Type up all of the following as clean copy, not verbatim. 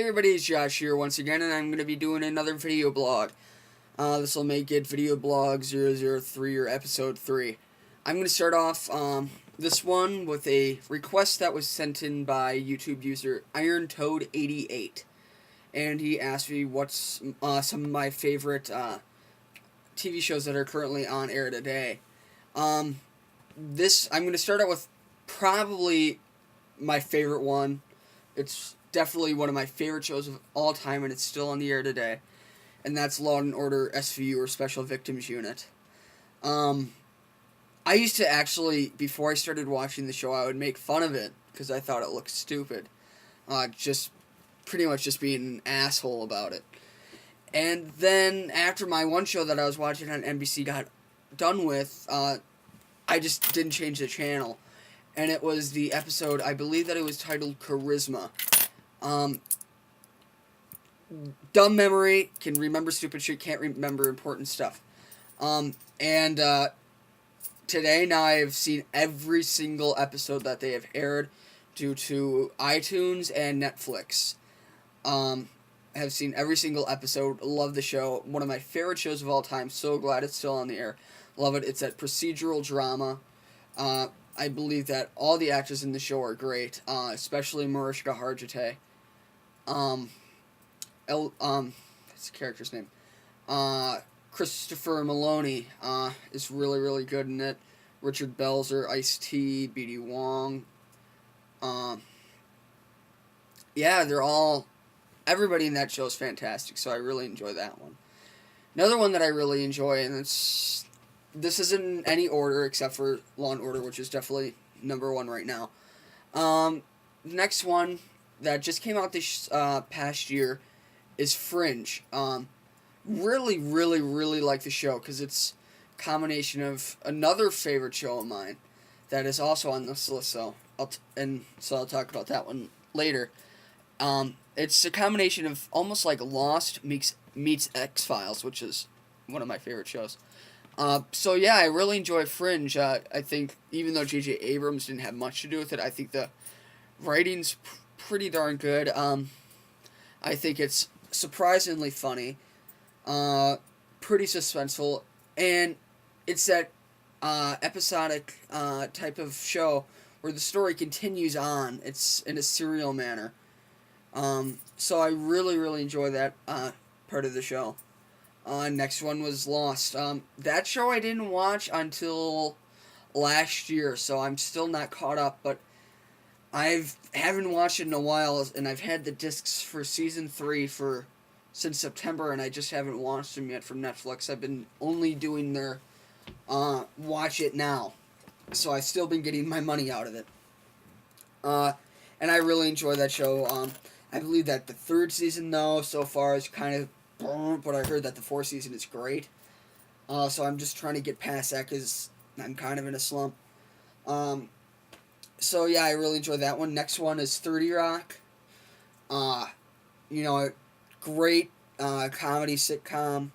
everybody, it's Josh here once again, and I'm going to be doing another video blog. This will make it video blog 003 or episode 3. I'm going to start off this one with a request that was sent in by YouTube user IronToad88. And he asked me what's some of my favorite TV shows that are currently on air today. I'm going to start out with probably my favorite one. It's definitely one of my favorite shows of all time, and it's still on the air today. And that's Law & Order SVU, or Special Victims Unit. I used to actually, before I started watching the show, I would make fun of it, because I thought it looked stupid. Just pretty much just being an asshole about it. And then, after my one show that I was watching on NBC got done with, I just didn't change the channel. And it was the episode, I believe that it was titled Charisma. Dumb memory, can remember stupid shit, can't remember important stuff. Today now I have seen every single episode that they have aired due to iTunes and Netflix. I have seen every single episode, love the show, one of my favorite shows of all time, so glad it's still on the air. Love it, it's that procedural drama. I believe that all the actors in the show are great, especially Mariska Hargitay. What's the character's name? Christopher Maloney is really, really good in it. Richard Belzer, Ice-T, B.D. Wong. Everybody in that show is fantastic, so I really enjoy that one. Another one that I really enjoy, and this isn't in any order except for Law & Order, which is definitely number one right now. Next one that just came out this past year is Fringe. Really, really, really like the show because it's a combination of another favorite show of mine that is also on this list, so I'll talk about that one later. It's a combination of almost like Lost meets X-Files, which is one of my favorite shows. I really enjoy Fringe. I think even though J.J. Abrams didn't have much to do with it, I think the writing's pretty darn good. I think it's surprisingly funny, pretty suspenseful, and it's that episodic type of show where the story continues on. It's in a serial manner. So I really, really enjoy that part of the show. Next one was Lost. That show I didn't watch until last year, so I'm still not caught up, but haven't watched it in a while, and I've had the discs for season 3 since September, and I just haven't watched them yet from Netflix. I've been only doing their watch it now, so I've still been getting my money out of it. And I really enjoy that show. I believe that the 3rd season, though, so far is kind of but I heard that the 4th season is great. So I'm just trying to get past that because I'm kind of in a slump. I really enjoy that one. Next one is 30 Rock. A great comedy sitcom.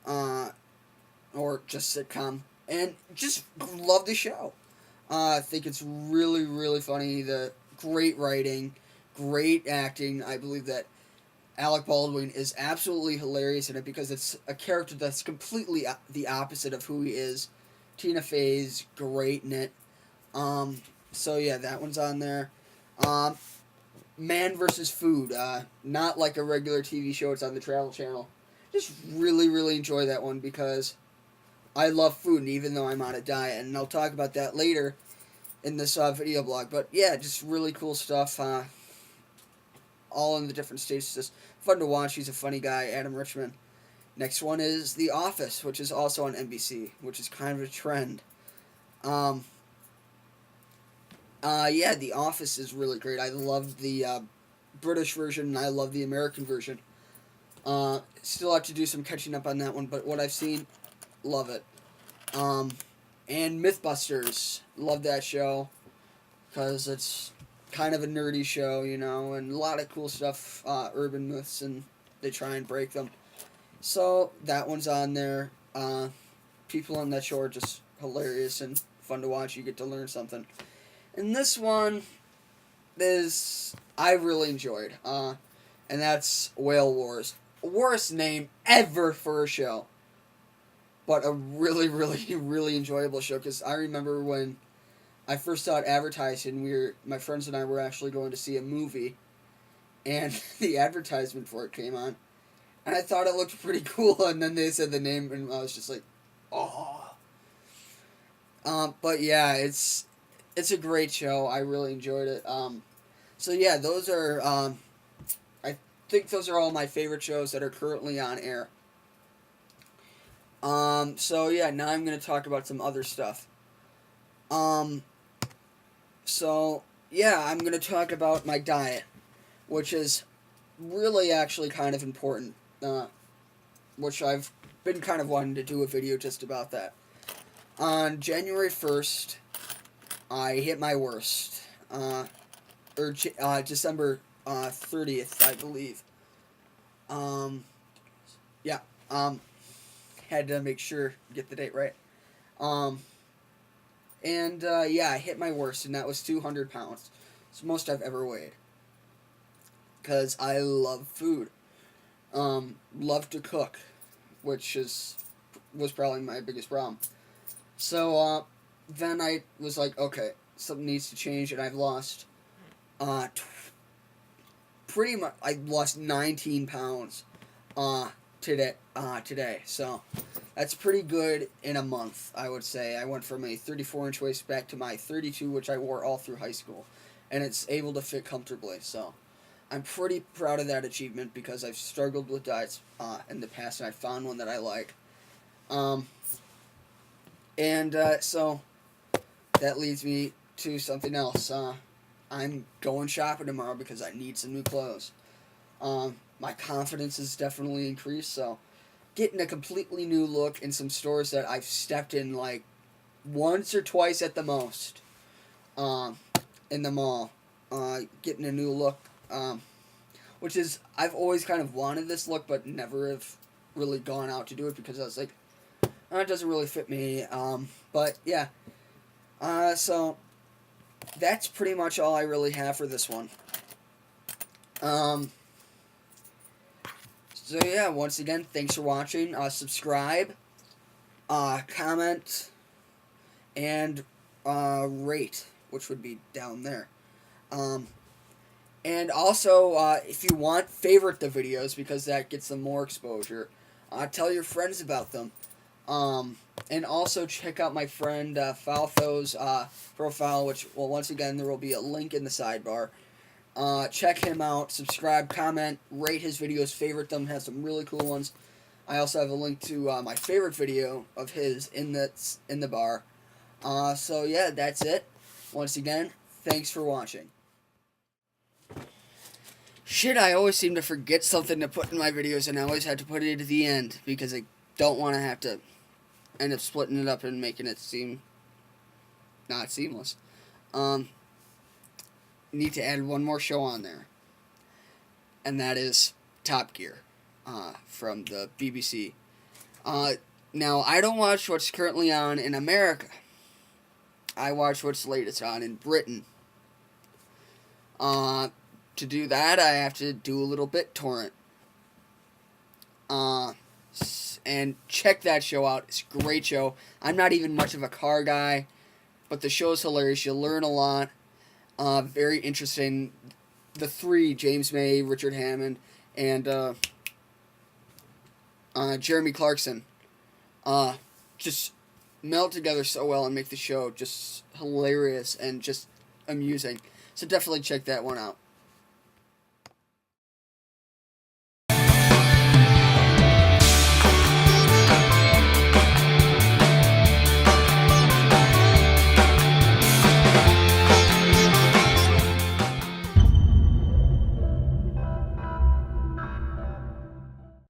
Or just sitcom. And just love the show. I think it's really, really funny. The great writing, great acting. I believe that Alec Baldwin is absolutely hilarious in it because it's a character that's completely the opposite of who he is. Tina Fey's great in it. That one's on there. Man vs. Food. Not like a regular TV show. It's on the Travel Channel. Just really, really enjoy that one because I love food, and even though I'm on a diet, and I'll talk about that later in this video blog. But yeah, just really cool stuff. All in the different stages. Just fun to watch. He's a funny guy, Adam Richman. Next one is The Office, which is also on NBC, which is kind of a trend. The Office is really great. I love the British version, and I love the American version. Still have to do some catching up on that one, but what I've seen, love it. And Mythbusters, love that show, because it's kind of a nerdy show, and a lot of cool stuff, urban myths, and they try and break them. So, that one's on there. People on that show are just hilarious and fun to watch. You get to learn something. And this one I really enjoyed. and that's Whale Wars. Worst name ever for a show, but a really, really, really enjoyable show. Because I remember when I first saw it advertised, and my friends and I were actually going to see a movie, and the advertisement for it came on, and I thought it looked pretty cool, and then they said the name, and I was just like, oh. But yeah, it's a great show. I really enjoyed it. So yeah, those are, I think those are all my favorite shows that are currently on air. So yeah, now I'm going to talk about some other stuff. So yeah, I'm going to talk about my diet, which is really actually kind of important, which I've been kind of wanting to do a video just about that. On January 1st, I hit my worst, or December 30th, I believe. Yeah, had to make sure, get the date right. Yeah, I hit my worst, and that was 200 pounds. It's the most I've ever weighed. Because I love food. Love to cook, which was probably my biggest problem. So, then I was like, okay, something needs to change, and I've lost, pretty much, I lost 19 pounds, today, so that's pretty good in a month, I would say. I went from a 34-inch waist back to my 32, which I wore all through high school, and it's able to fit comfortably, so I'm pretty proud of that achievement, because I've struggled with diets, in the past, and I found one that I like. So that leads me to something else. I'm going shopping tomorrow because I need some new clothes. My confidence has definitely increased, so getting a completely new look in some stores that I've stepped in like once or twice at the most, in the mall. Getting a new look, which is, I've always kind of wanted this look, but never have really gone out to do it because I was like, it doesn't really fit me, but yeah. So that's pretty much all I really have for this one. So yeah, once again, thanks for watching. Subscribe, comment, and rate, which would be down there. And also, if you want, favorite the videos, because that gets them more exposure. Tell your friends about them. And also check out my friend Fowtho's profile, which, well, once again, there will be a link in the sidebar. Check him out, subscribe, comment, rate his videos, favorite them, has some really cool ones. I also have a link to my favorite video of his in the bar. So yeah, that's it. Once again, thanks for watching. Shit, I always seem to forget something to put in my videos, and I always have to put it at the end, because I don't want to have to end up splitting it up and making it seem not seamless. Need to add one more show on there, and that is Top Gear, from the BBC. Now, I don't watch what's currently on in America. I watch what's latest on in Britain. To do that, I have to do a little BitTorrent. And check that show out. It's a great show. I'm not even much of a car guy, but the show's hilarious. You'll learn a lot. Very interesting. The three, James May, Richard Hammond, and Jeremy Clarkson, just meld together so well and make the show just hilarious and just amusing. So definitely check that one out.